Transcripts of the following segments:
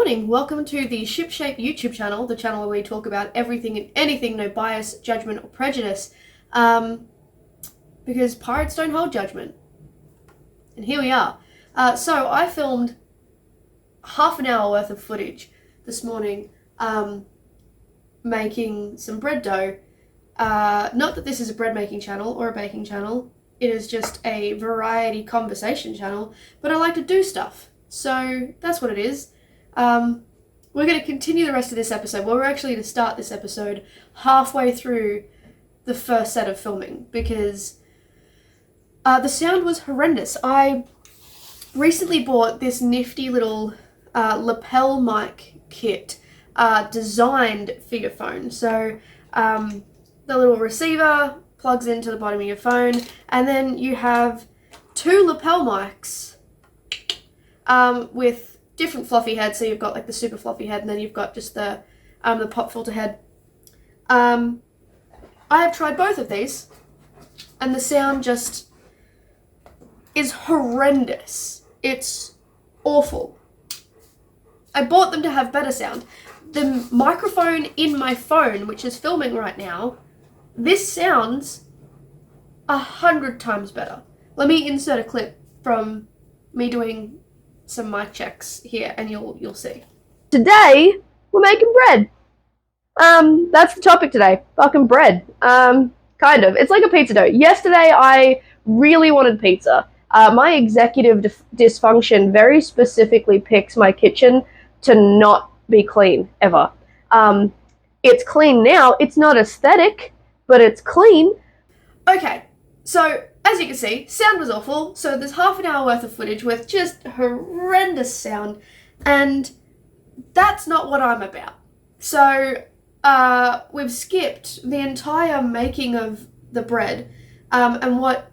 morning. Welcome to the Shipshape YouTube channel, the channel where we talk about everything and anything, no bias, judgment, or prejudice. Because pirates don't hold judgment. And here we are. So I filmed half an hour worth of footage this morning making some bread dough. Not that this is a bread making channel or a baking channel. It is just a variety conversation channel, but I like to do stuff. So that's what it is. We're going to continue the rest of this episode. Well, we're actually going to start this episode halfway through the first set of filming because the sound was horrendous. I recently bought this nifty little lapel mic kit designed for your phone. So the little receiver plugs into the bottom of your phone, and then you have two lapel mics with different fluffy heads. So you've got like the super fluffy head, and then you've got just the pop filter head. I have tried both of these, and the sound just is horrendous. It's awful. I bought them to have better sound. The microphone in my phone, which is filming right now, this sounds 100 times better. Let me insert a clip from me doing some mic checks here, and you'll see. Today we're making bread. That's the topic today. Fucking bread. Kind of. It's like a pizza dough. Yesterday I really wanted pizza. My executive dysfunction very specifically picks my kitchen to not be clean ever. It's clean now. It's not aesthetic, but it's clean. Okay, so as you can see, sound was awful. So there's half an hour worth of footage with just horrendous sound, and that's not what I'm about. So we've skipped the entire making of the bread, and what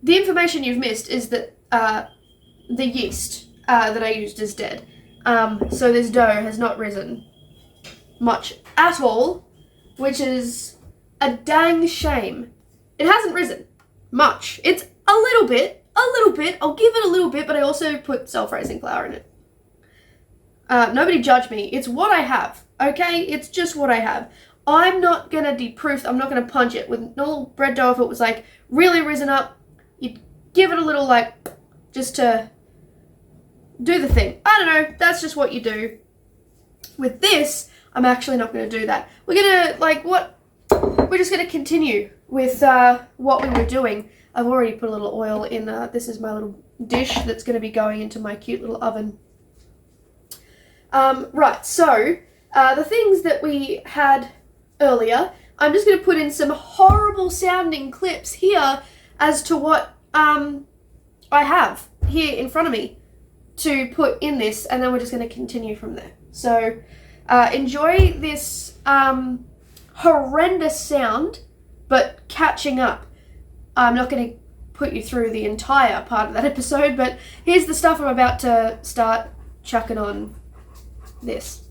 the information you've missed is that the yeast that I used is dead. So this dough has not risen much at all, which is a dang shame. It hasn't risen much. It's a little bit. I'll give it a little bit, but I also put self-raising flour in it. Nobody judge me. It's what I have, okay? It's just what I have. I'm not going to deproof. I'm not going to punch it. With normal bread dough, if it was like really risen up, you'd give it a little like, just to do the thing. I don't know. That's just what you do. With this, I'm actually not going to do that. We're going to, we're just going to continue with what we were doing. I've already put a little oil in, this is my little dish that's going to be going into my cute little oven. Right, so the things that we had earlier, I'm just going to put in some horrible sounding clips here as to what I have here in front of me to put in this, and then we're just going to continue from there. So enjoy this horrendous sound, but catching up. I'm not going to put you through the entire part of that episode, but here's the stuff I'm about to start chucking on this.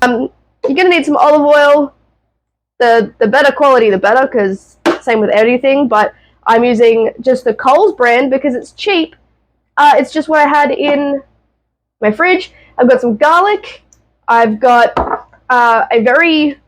You're going to need some olive oil. The better quality, the better, because same with everything, but I'm using just the Coles brand because it's cheap. It's just what I had in my fridge. I've got some garlic. I've got a very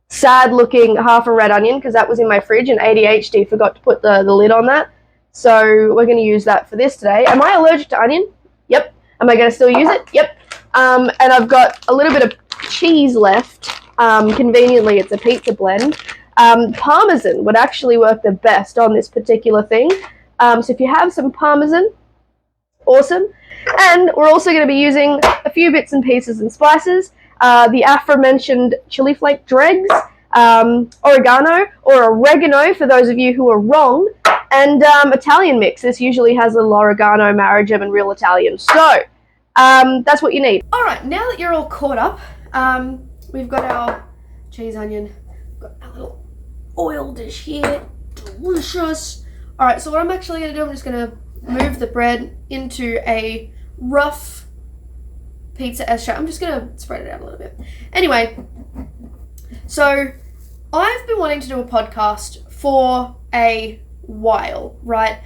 sad looking half a red onion because that was in my fridge and ADHD forgot to put the lid on that. So we're going to use that for this today. Am I allergic to onion? Yep. Am I going to still use it? Yep. And I've got a little bit of cheese left. Conveniently, it's a pizza blend. Parmesan would actually work the best on this particular thing. So if you have some Parmesan, awesome. And we're also going to be using a few bits and pieces and spices. The aforementioned chili flake dregs, oregano, or oregano for those of you who are wrong, and Italian mix. This usually has a little oregano, marigem, and real Italian. So that's what you need. Alright, now that you're all caught up, we've got our cheese onion, we've got our little oil dish here, delicious. Alright, so what I'm actually going to do, I'm just going to move the bread into a rough pizza S shape. I'm just going to spread it out a little bit. Anyway, so I've been wanting to do a podcast for a while, right?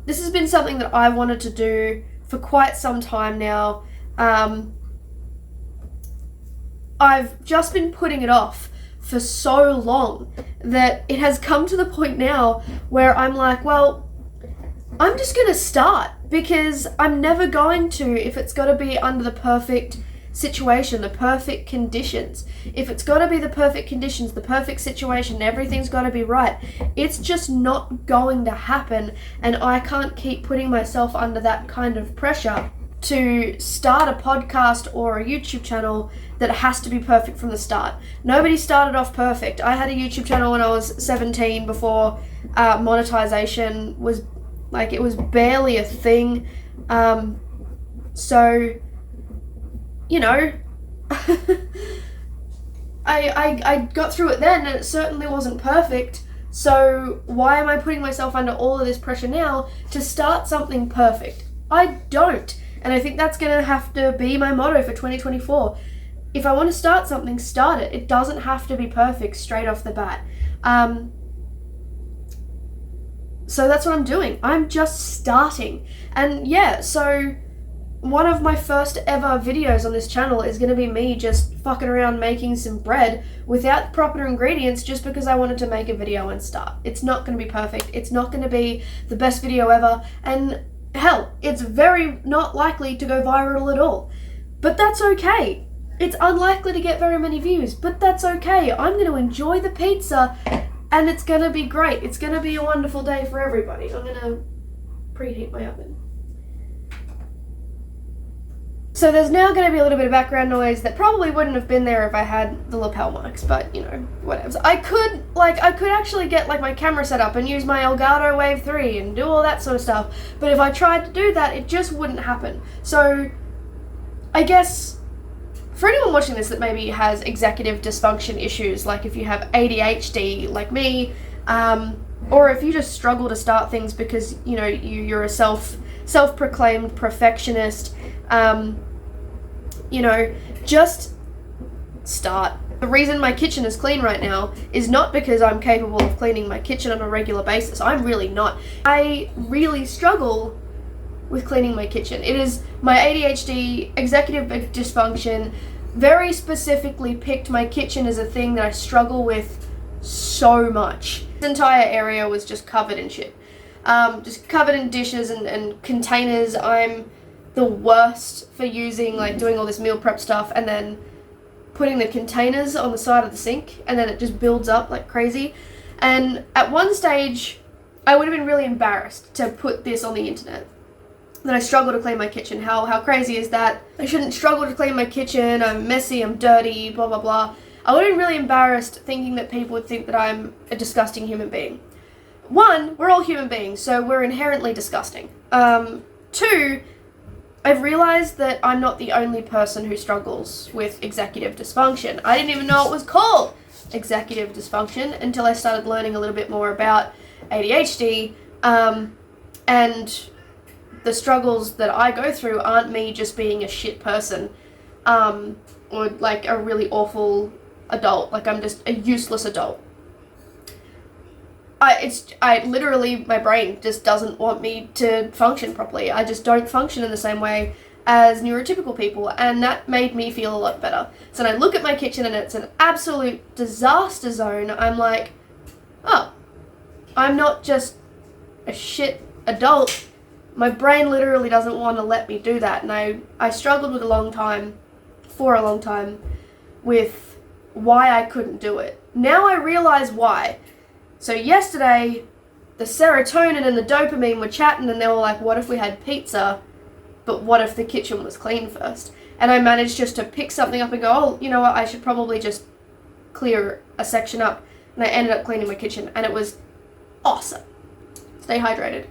This has been something that I wanted to do for quite some time now. I've just been putting it off for so long that it has come to the point now where I'm like, well, I'm just going to start, because I'm never going to if it's got to be under the perfect situation, the perfect conditions. If it's got to be the perfect conditions, the perfect situation, everything's got to be right, it's just not going to happen, and I can't keep putting myself under that kind of pressure to start a podcast or a YouTube channel that has to be perfect from the start. Nobody started off perfect. I had a YouTube channel when I was 17 before monetization was, like, it was barely a thing. So, you know, I got through it then, and it certainly wasn't perfect. So why am I putting myself under all of this pressure now to start something perfect? I don't. And I think that's going to have to be my motto for 2024. If I want to start something, start it. It doesn't have to be perfect straight off the bat. So that's what I'm doing. I'm just starting. And yeah, so one of my first ever videos on this channel is going to be me just fucking around making some bread without proper ingredients, just because I wanted to make a video and start. It's not going to be perfect. It's not going to be the best video ever. And hell, it's very not likely to go viral at all. But that's okay. It's unlikely to get very many views, but that's okay. I'm going to enjoy the pizza, and it's going to be great. It's going to be a wonderful day for everybody. I'm going to preheat my oven. So there's now going to be a little bit of background noise that probably wouldn't have been there if I had the lapel mics, but, you know, whatever. I could actually get, like, my camera set up and use my Elgato Wave 3 and do all that sort of stuff, but if I tried to do that, it just wouldn't happen. So I guess for anyone watching this that maybe has executive dysfunction issues, like if you have ADHD like me, or if you just struggle to start things because, you know, you're a self-proclaimed perfectionist, you know, just start. The reason my kitchen is clean right now is not because I'm capable of cleaning my kitchen on a regular basis. I'm really not. I really struggle with cleaning my kitchen. It is my ADHD, executive dysfunction, very specifically picked my kitchen as a thing that I struggle with so much. This entire area was just covered in shit. Just covered in dishes and containers. I'm the worst for using, like, doing all this meal prep stuff and then putting the containers on the side of the sink, and then it just builds up like crazy. And at one stage, I would have been really embarrassed to put this on the internet, that I struggle to clean my kitchen. How crazy is that? I shouldn't struggle to clean my kitchen. I'm messy, I'm dirty, blah, blah, blah. I would have been really embarrassed thinking that people would think that I'm a disgusting human being. One, we're all human beings, so we're inherently disgusting. Two, I've realized that I'm not the only person who struggles with executive dysfunction. I didn't even know it was called executive dysfunction until I started learning a little bit more about ADHD, and the struggles that I go through aren't me just being a shit person, or like a really awful adult. Like, I'm just a useless adult. I literally, my brain just doesn't want me to function properly. I just don't function in the same way as neurotypical people, and that made me feel a lot better. So when I look at my kitchen and it's an absolute disaster zone, I'm like, oh, I'm not just a shit adult. My brain literally doesn't want to let me do that, and I struggled for a long time with why I couldn't do it. Now I realize why. So yesterday, the serotonin and the dopamine were chatting, and they were like, what if we had pizza, but what if the kitchen was clean first? And I managed just to pick something up and go, oh, you know what, I should probably just clear a section up. And I ended up cleaning my kitchen, and it was awesome. Stay hydrated.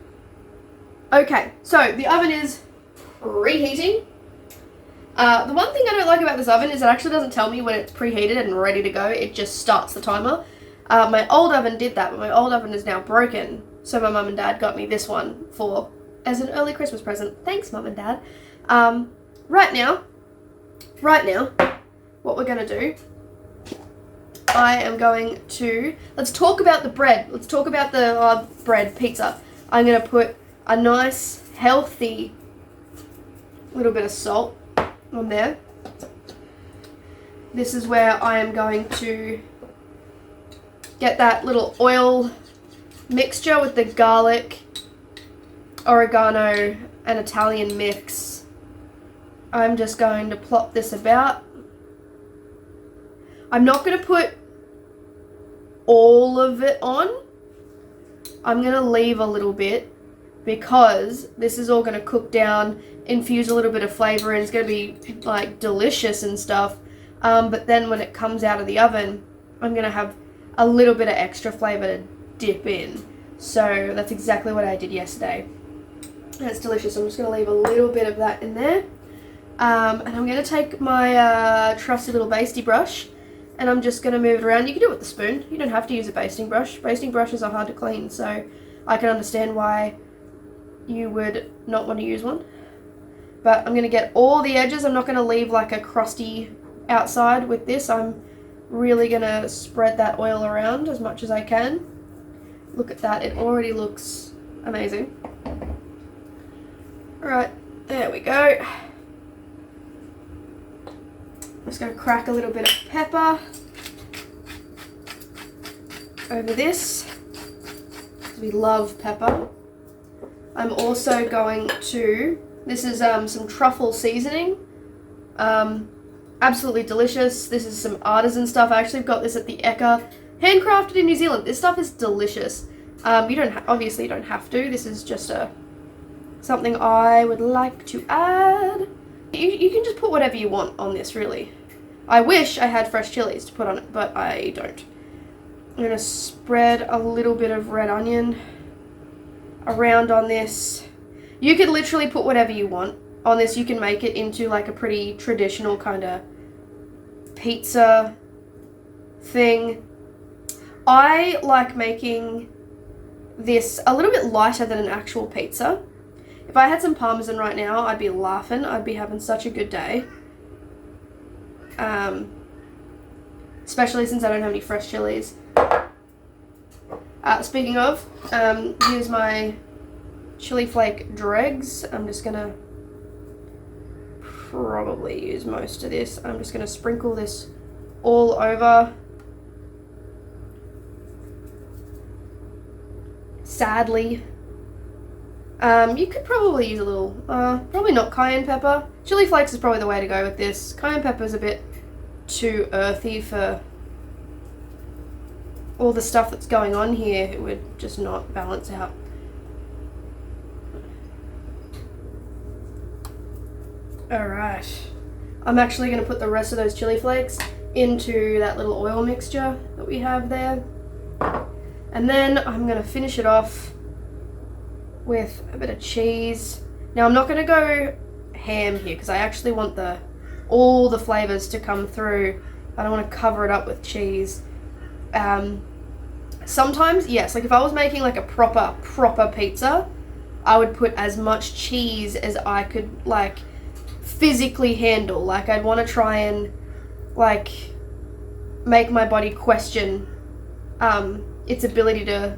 Okay, so the oven is reheating. The one thing I don't like about this oven is it actually doesn't tell me when it's preheated and ready to go. It just starts the timer. My old oven did that, but my old oven is now broken. So my mum and dad got me this one as an early Christmas present. Thanks, Mum and Dad. Right now, what we're going to do, I am going to, let's talk about the bread. Let's talk about the bread, pizza. I'm going to put a nice, healthy little bit of salt on there. This is where I am going to get that little oil mixture with the garlic, oregano, and Italian mix. I'm just going to plop this about. I'm not going to put all of it on. I'm going to leave a little bit because this is all going to cook down, infuse a little bit of flavor, and it's going to be like delicious and stuff. But then when it comes out of the oven, I'm going to have a little bit of extra flavor to dip in. So that's exactly what I did yesterday. That's delicious. I'm just going to leave a little bit of that in there. And I'm going to take my trusty little basting brush, and I'm just going to move it around. You can do it with a spoon. You don't have to use a basting brush. Basting brushes are hard to clean, so I can understand why you would not want to use one. But I'm going to get all the edges. I'm not going to leave like a crusty outside with this. I'm really going to spread that oil around as much as I can. Look at that. It already looks amazing. Alright, there we go. I'm just going to crack a little bit of pepper over this, because we love pepper. I'm also going to, this is some truffle seasoning, absolutely delicious. This is some artisan stuff. I actually got this at the Eka, handcrafted in New Zealand. This stuff is delicious. You don't obviously you don't have to. This is just something I would like to add. You can just put whatever you want on this, really. I wish I had fresh chilies to put on it, but I don't. I'm going to spread a little bit of red onion around on this. You could literally put whatever you want on this. You can make it into like a pretty traditional kind of pizza thing. I like making this a little bit lighter than an actual pizza. If I had some Parmesan right now, I'd be laughing. I'd be having such a good day. Especially since I don't have any fresh chilies. Speaking of, here's my chili flake dregs. I'm just gonna probably use most of this. I'm just gonna sprinkle this all over. Sadly. You could probably use a little, probably not cayenne pepper. Chili flakes is probably the way to go with this. Cayenne pepper is a bit too earthy for all the stuff that's going on here. It would just not balance out. Alright. I'm actually going to put the rest of those chili flakes into that little oil mixture that we have there. And then I'm going to finish it off with a bit of cheese. Now I'm not going to go ham here because I actually want all the flavors to come through. I don't want to cover it up with cheese. Sometimes, yes, like if I was making like a proper pizza, I would put as much cheese as I could like physically handle. Like I'd want to try and like make my body question its ability to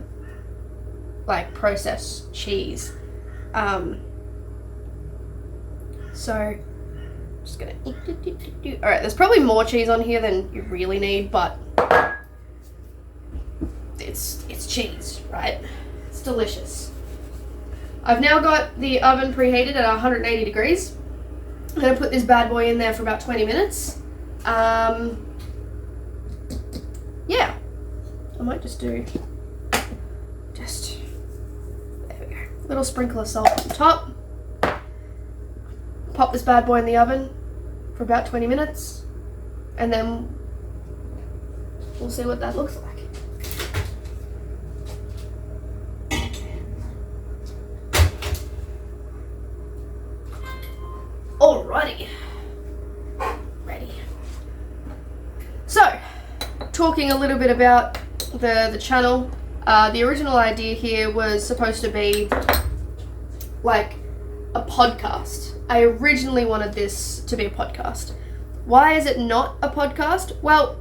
like process cheese. So I'm just gonna alright, there's probably more cheese on here than you really need, but it's cheese, right? It's delicious. I've now got the oven preheated at 180 degrees. I'm gonna put this bad boy in there for about 20 minutes. Yeah, I might just there we go. Little sprinkle of salt on top. Pop this bad boy in the oven for about 20 minutes, and then we'll see what that looks like. Alrighty. Ready. So, talking a little bit about the channel. The original idea here was supposed to be like a podcast. I originally wanted this to be a podcast. Why is it not a podcast? Well,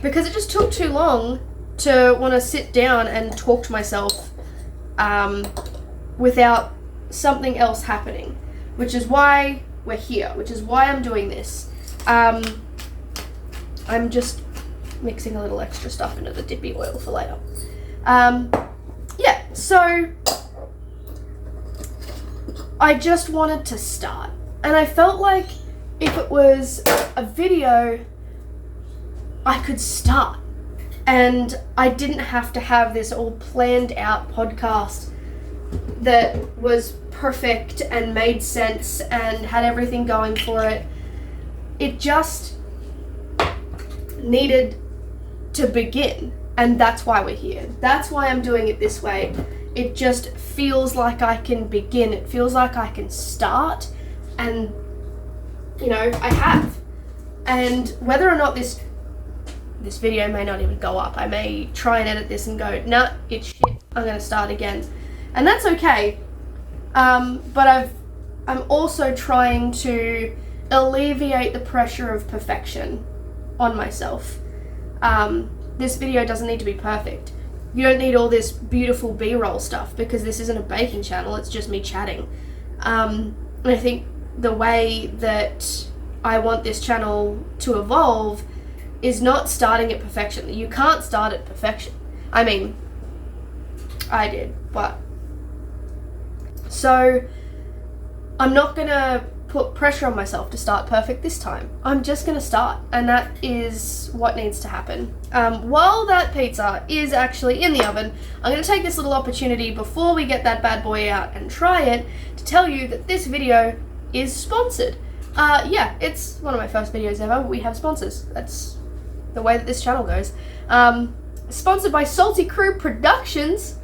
because it just took too long to want to sit down and talk to myself without something else happening. Which is why we're here, which is why I'm doing this. I'm just mixing a little extra stuff into the dippy oil for later. Yeah, so I just wanted to start, and I felt like if it was a video, I could start, and I didn't have to have this all planned out podcast that was perfect and made sense and had everything going for it. It just needed to begin, and that's why we're here. That's why I'm doing it this way. It just feels like I can begin. It feels like I can start, and you know, I have. And whether or not this video may not even go up, I may try and edit this and go, nah, it's shit, I'm gonna start again, and that's okay. But I'm also trying to alleviate the pressure of perfection on myself. This video doesn't need to be perfect. You don't need all this beautiful B-roll stuff, because this isn't a baking channel, it's just me chatting. And I think the way that I want this channel to evolve is not starting at perfection. You can't start at perfection. I mean, I did, but... So, I'm not gonna put pressure on myself to start perfect this time. I'm just gonna start, and that is what needs to happen. While that pizza is actually in the oven, I'm gonna take this little opportunity before we get that bad boy out and try it to tell you that this video is sponsored. Yeah, it's one of my first videos ever. We have sponsors. That's the way that this channel goes. Sponsored by Salty Crew Productions.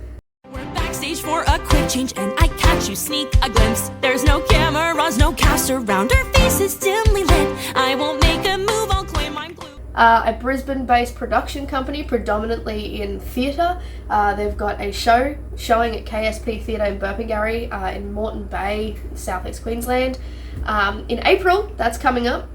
We're backstage for a quick change, and I catch you sneak a glimpse. There's no cameras, no cast around, our faces dimly lit. I won't make a move, I'll claim I'm blue. A Brisbane-based production company, predominantly in theatre. They've got a show showing at KSP Theatre in Burpengary in Moreton Bay, southeast Queensland. In April, that's coming up.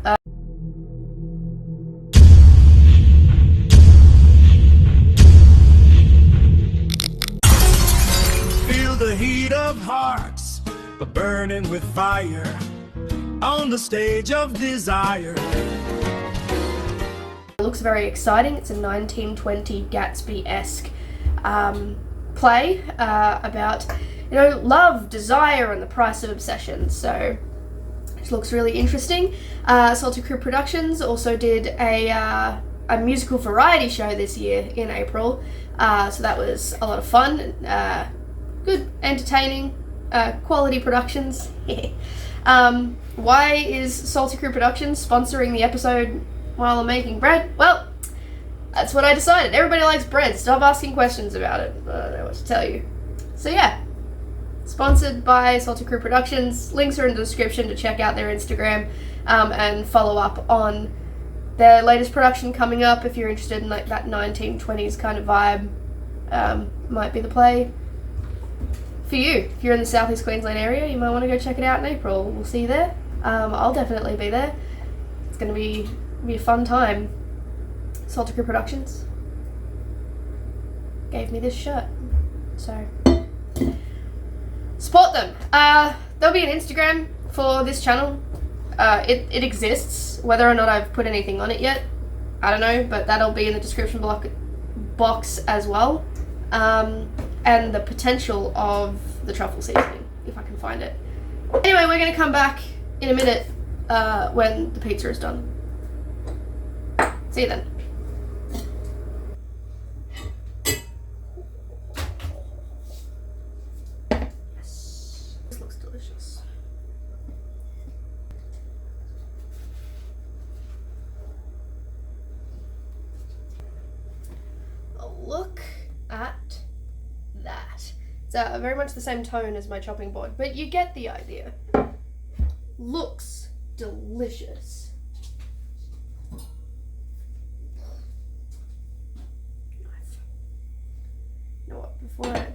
The heat of hearts, but burning with fire on the stage of desire. It looks very exciting. It's a 1920 Gatsby-esque play about, you know, love, desire, and the price of obsession. So it looks really interesting. Salty Crew Productions also did a musical variety show this year in April. So that was a lot of fun. Good, entertaining, quality productions. Why is Salty Crew Productions sponsoring the episode while I'm making bread? Well, that's what I decided. Everybody likes bread. Stop asking questions about it. I don't know what to tell you. So yeah, sponsored by Salty Crew Productions. Links are in the description to check out their Instagram and follow up on their latest production coming up if you're interested in like that 1920s kind of vibe. Might be the play for you. If you're in the southeast Queensland area, you might want to go check it out in April. We'll see you there. I'll definitely be there. It's going to be a fun time. Salty Crew Productions gave me this shirt, so support them. There'll be an Instagram for this channel. It exists. Whether or not I've put anything on it yet, I don't know, but that'll be in the description box as well. And the potential of the truffle seasoning, if I can find it. Anyway, we're going to come back in a minute when the pizza is done. See you then. Yes, this looks delicious. Look at that. It's very much the same tone as my chopping board, but you get the idea. Looks delicious. Nice. You know what?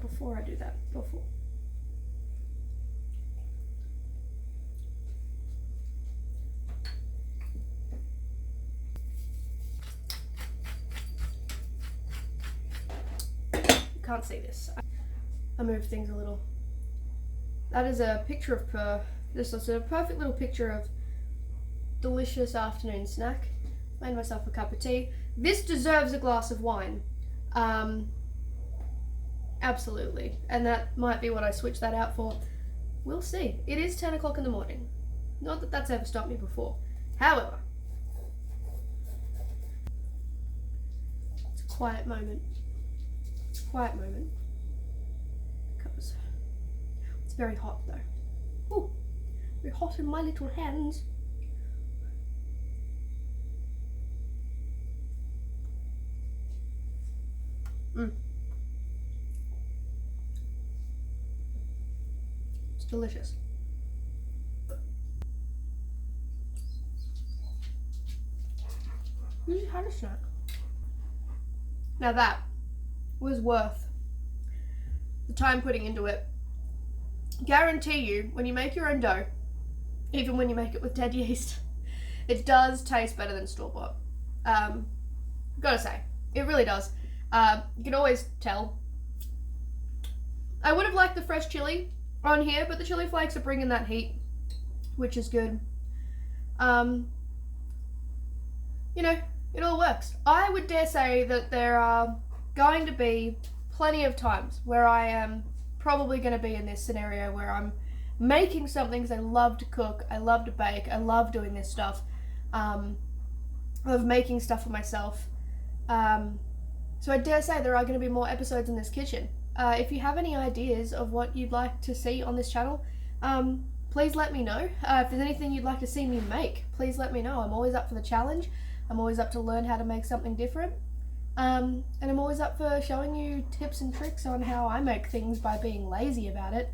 Before I do that, you can't see this. I moved things a little. That is a picture of This is a perfect little picture of delicious afternoon snack. Made myself a cup of tea. This deserves a glass of wine. Absolutely. And that might be what I switch that out for. We'll see. It is 10 o'clock in the morning. Not that that's ever stopped me before. However, it's a quiet moment. It's a quiet moment. Because it's very hot though. Ooh, very hot in my little hands. It's delicious. You had a snack. Now that was worth the time putting into it. Guarantee you, when you make your own dough, even when you make it with dead yeast, it does taste better than store-bought. Gotta say, it really does. You can always tell. I would have liked the fresh chili on here, but the chili flakes are bringing that heat, which is good. You know, it all works. I would dare say that there are going to be plenty of times where I am probably going to be in this scenario where I'm making something because I love to cook, I love to bake, I love doing this stuff, of making stuff for myself. So I dare say there are going to be more episodes in this kitchen. If you have any ideas of what you'd like to see on this channel, please let me know. If there's anything you'd like to see me make, please let me know. I'm always up for the challenge. I'm always up to learn how to make something different. And I'm always up for showing you tips and tricks on how I make things by being lazy about it.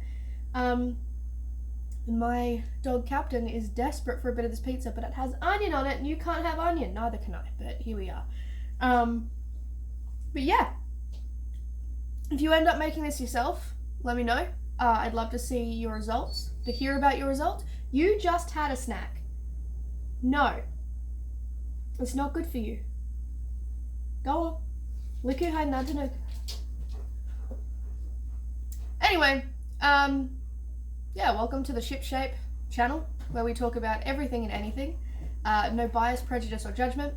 My dog Captain is desperate for a bit of this pizza, but it has onion on it, and you can't have onion. Neither can I, but here we are. But yeah, if you end up making this yourself, let me know. I'd love to see your results, to hear about your results. You just had a snack. No, it's not good for you. Go on. Lick your hand, not to know. Anyway, yeah, welcome to the Ship Shape channel, where we talk about everything and anything. No bias, prejudice, or judgment.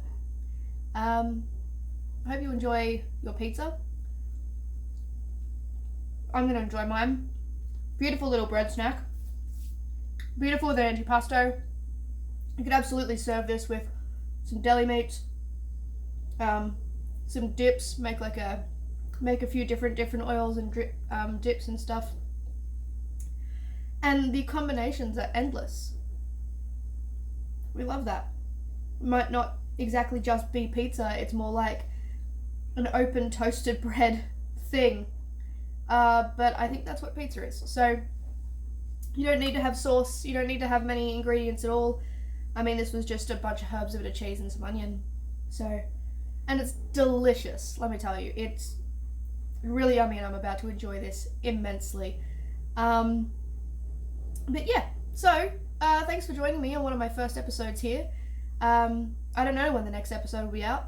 I hope you enjoy your pizza. I'm going to enjoy mine. Beautiful little bread snack. Beautiful with an antipasto. You could absolutely serve this with some deli meats, some dips, make a few different oils and dips and stuff. And the combinations are endless. We love that. It might not exactly just be pizza, it's more like an open toasted bread thing. But I think that's what pizza is. So you don't need to have sauce, you don't need to have many ingredients at all. I mean, this was just a bunch of herbs, a bit of cheese and some onion. So, and it's delicious, let me tell you. It's really yummy and I'm about to enjoy this immensely. But yeah, so thanks for joining me on one of my first episodes here. I don't know when the next episode will be out,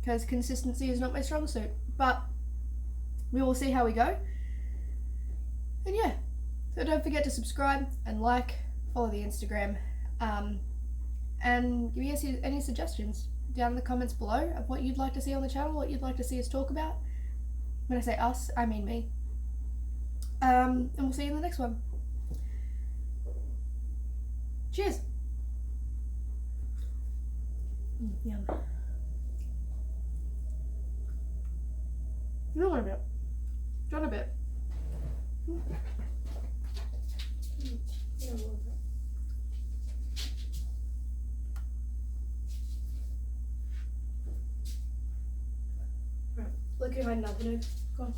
because consistency is not my strong suit, but we will see how we go. And yeah, so don't forget to subscribe and like, follow the Instagram, and give me any suggestions down in the comments below of what you'd like to see on the channel, what you'd like to see us talk about. When I say us, I mean me. And we'll see you in the next one. Cheers! Yum. You want a bit? Do you want a bit? Yeah, a little bit. Right, look behind now, go on.